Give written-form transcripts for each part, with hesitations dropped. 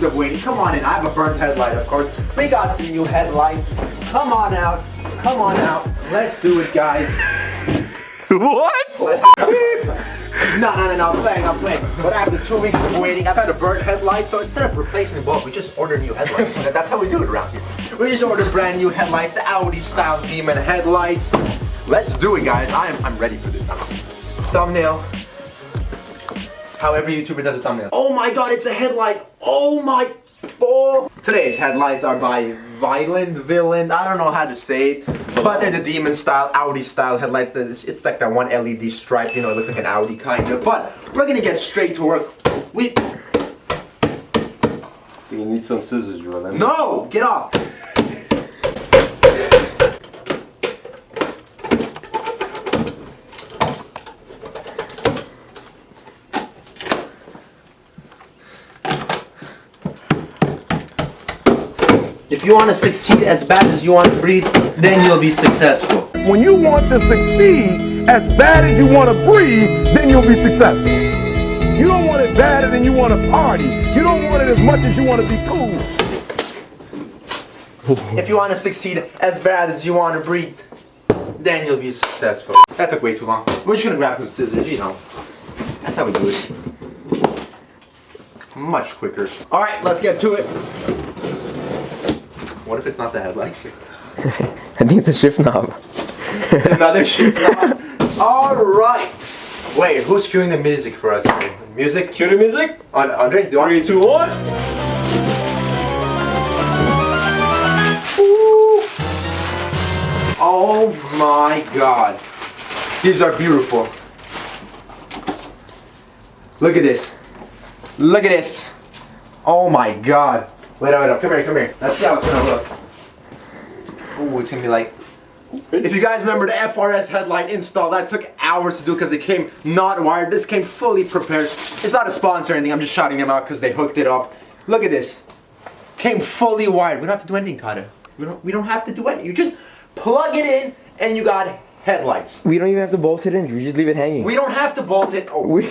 weeks of waiting. Come on in. I have a burnt headlight, of course. We got the new headlight. Come on out. Come on out. Let's do it, guys. What? No, I'm playing. But after 2 weeks of waiting, I've had a burnt headlight, so instead of replacing the bulb, we just order new headlights. That's how we do it around here. We just order brand new headlights, the Audi style Demon headlights. Let's do it, guys. I'm ready for this. Thumbnail. However YouTuber does a thumbnail. Oh my god, it's a headlight. Today's headlights are by Violent. I don't know how to say it, but they're the Demon style, Audi style headlights. It's like that one LED stripe, you know, it looks like an Audi kind of. But we're gonna get straight to work. You need some scissors, bro. No! Get off! If you want to succeed as bad as you want to breathe, then you'll be successful. When you want to succeed as bad as you want to breathe, then you'll be successful. You don't want it badder than you want to party. You don't want it as much as you want to be cool. If you want to succeed as bad as you want to breathe, then you'll be successful. That took way too long. We're just gonna grab some scissors, you know. That's how we do it. Much quicker. Alright, let's get to it. What if it's not the headlights? I think it's a shift knob. It's another shift knob. Alright. Wait, who's cueing the music for us today? Music? Cue the music. Andre, do you want 3, 2, 1. Ooh. Oh my god. These are beautiful. Look at this. Look at this. Oh my god. Wait up. Come here. Let's see how it's gonna look. Ooh, it's gonna be like... If you guys remember the Frs Headlight Install, that took hours to do because it came not wired. This came fully prepared. It's not a sponsor or anything. I'm just shouting them out because they hooked it up. Look at this. Came fully wired. We don't have to do anything, Tyler. We don't have to do anything. You just plug it in and you got headlights. We don't even have to bolt it in. We just leave it hanging. We don't have to bolt it. Oh, we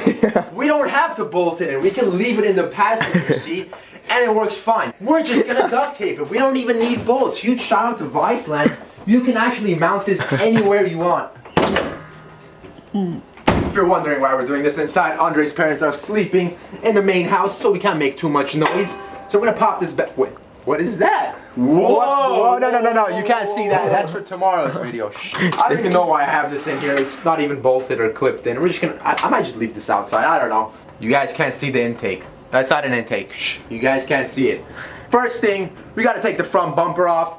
don't have to bolt it in. We can leave it in the passenger seat. And it works fine. We're just gonna duct tape it. We don't even need bolts. Huge shout out to Viceland. You can actually mount this anywhere you want. If you're wondering why we're doing this inside, Andre's parents are sleeping in the main house, so we can't make too much noise. So we're gonna pop this back. Wait, what is that? Whoa! No, you can't see that. That's for tomorrow's video. Shh. I don't even know why I have this in here. It's not even bolted or clipped in. We're just gonna, I might just leave this outside. I don't know. You guys can't see the intake. That's not an intake. Shh. You guys can't see it. First thing, we gotta take the front bumper off.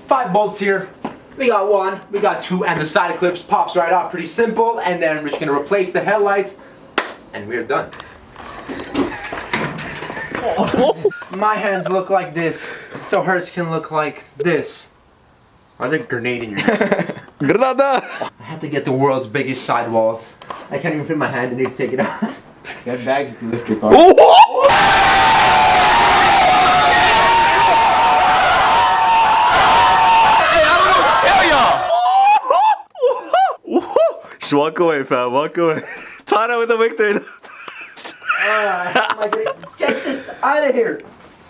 5 bolts here. We got 1, we got 2, and the side clips pops right off. Pretty simple. And then we're just gonna replace the headlights, and we're done. My hands look like this, so hers can look like this. Why is there a grenade in your hand? Granada! I have to get the world's biggest sidewalls. I can't even fit my hand in here to take it out. You have bags you can lift your car. Just walk away, fam. Walk away. Tana with the victory. Get this out of here.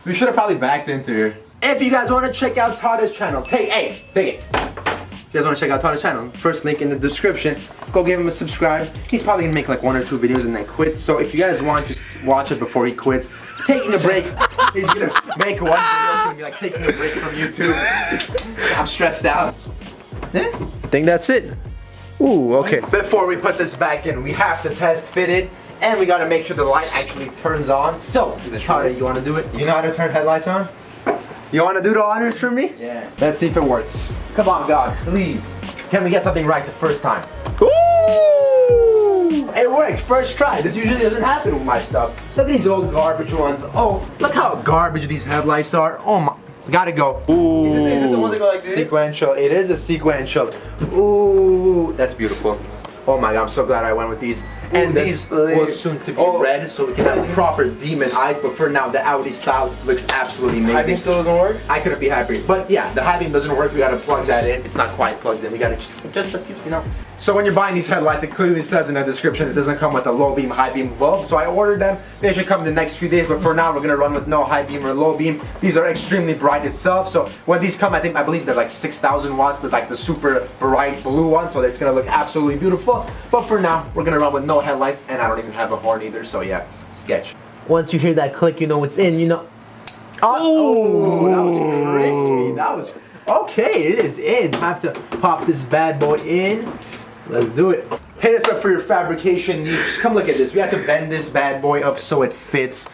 We should have probably backed into here. If you guys want to check out Tada's channel, take it. If you guys want to check out Tada's channel, first link in the description. Go give him a subscribe. He's probably gonna make like 1 or 2 videos and then quit. So if you guys want, just watch it before he quits. Taking a break. He's gonna make 1 video. It's gonna be like taking a break from YouTube. I'm stressed out. That's it? I think that's it. Ooh, okay. Before we put this back in, we have to test fit it. And we gotta make sure the light actually turns on. So, Tada, you wanna do it? You know how to turn headlights on? You wanna do the honors for me? Yeah. Let's see if it works. Come on, God, please. Can we get something right the first time? Ooh! It worked, first try. This usually doesn't happen with my stuff. Look at these old garbage ones. Oh, look how garbage these headlights are. Oh my, gotta go. Ooh. Is it the ones that go like this? Sequential, it is a sequential. Ooh, that's beautiful. Oh my God, I'm so glad I went with these. And these will soon to be red, so we can have proper demon eyes. But for now, the Audi style looks absolutely amazing. High beam still doesn't work? I couldn't be happier. But yeah, the high beam doesn't work. We gotta plug that in. It's not quite plugged in. We gotta just a few, you know. So when you're buying these headlights, it clearly says in the description it doesn't come with a low beam, high beam bulb. So I ordered them. They should come in the next few days, but for now we're gonna run with no high beam or low beam. These are extremely bright itself. So when these come, I believe they're like 6,000 watts. There's like the super bright blue one, so it's gonna look absolutely beautiful. But for now, we're gonna run with no headlights, and I don't even have a horn either. So yeah, sketch. Once you hear that click, you know it's in. You know. Oh, that was crispy. That was okay. It is in. Time to pop this bad boy in. Let's do it. Hit us up for your fabrication needs. Just come look at this. We have to bend this bad boy up so it fits.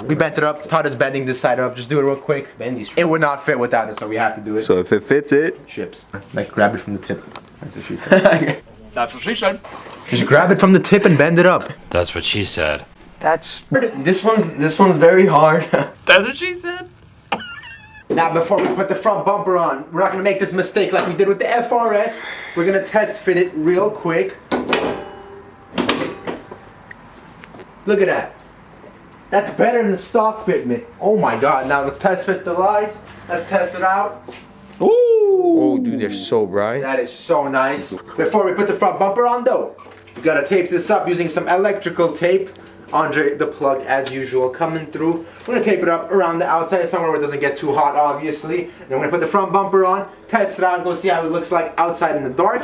We bent it up. Todd is bending this side up. Just do it real quick. Bend these. It would not fit without it, so we have to do it. So if it fits, it ships. Like grab it from the tip. That's what she said. That's what she said. Just grab it from the tip and bend it up. That's what she said. That's. This one's very hard. That's what she said. Now before we put the front bumper on, we're not gonna make this mistake like we did with the FRS. We're gonna test fit it real quick. Look at that. That's better than the stock fitment. Oh my god. Now let's test fit the lights. Let's test it out. Ooh. Oh, dude, they're so bright. That is so nice. Before we put the front bumper on though, we gotta tape this up using some electrical tape. Andre, the plug, as usual, coming through. We're gonna tape it up around the outside, somewhere where it doesn't get too hot, obviously. Then we're gonna put the front bumper on, test it out, go see how it looks like outside in the dark.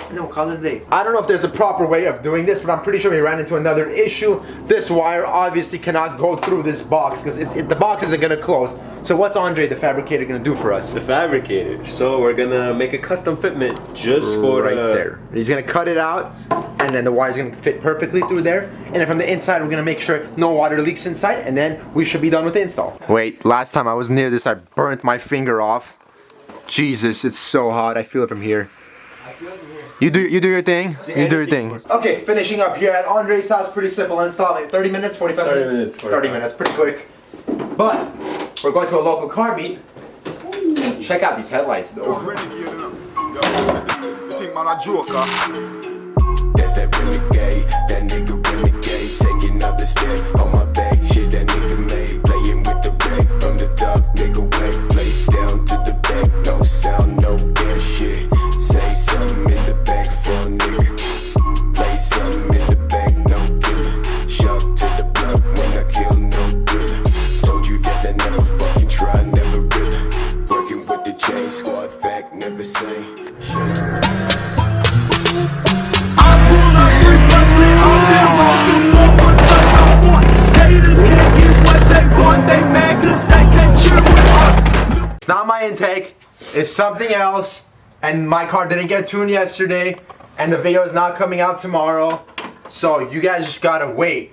And then we'll call it a day. I don't know if there's a proper way of doing this, but I'm pretty sure we ran into another issue. This wire obviously cannot go through this box because the box isn't gonna close. So what's Andre, the fabricator, gonna do for us? The fabricator. So we're gonna make a custom fitment just for right there. He's gonna cut it out, and then the wire's gonna fit perfectly through there. And then from the inside, we're gonna make sure no water leaks inside, and then we should be done with the install. Wait, last time I was near this, I burnt my finger off. Jesus, it's so hot. I feel it from here. You do your thing. You do your thing. Okay, finishing up here at Andre's house. Pretty simple install. Like 30 minutes, 45 minutes? 30 minutes. 30 minutes, pretty quick. But we're going to a local car meet. Check out these headlights though. That's that renegade, that nigga renegade, taking up the step on my back, shit that nigga made, playing with the wreck from the top, nigga wet, place down to the back, no sound, no damn shit, say something in the back for a nigga, play something in the back, no killer, shock to the block when I kill, no thriller, told you that I never fucking try, never really, working with the chain squad, fact, never say, It's not my intake, it's something else, and my car didn't get tuned yesterday, and the video is not coming out tomorrow, so you guys just gotta wait.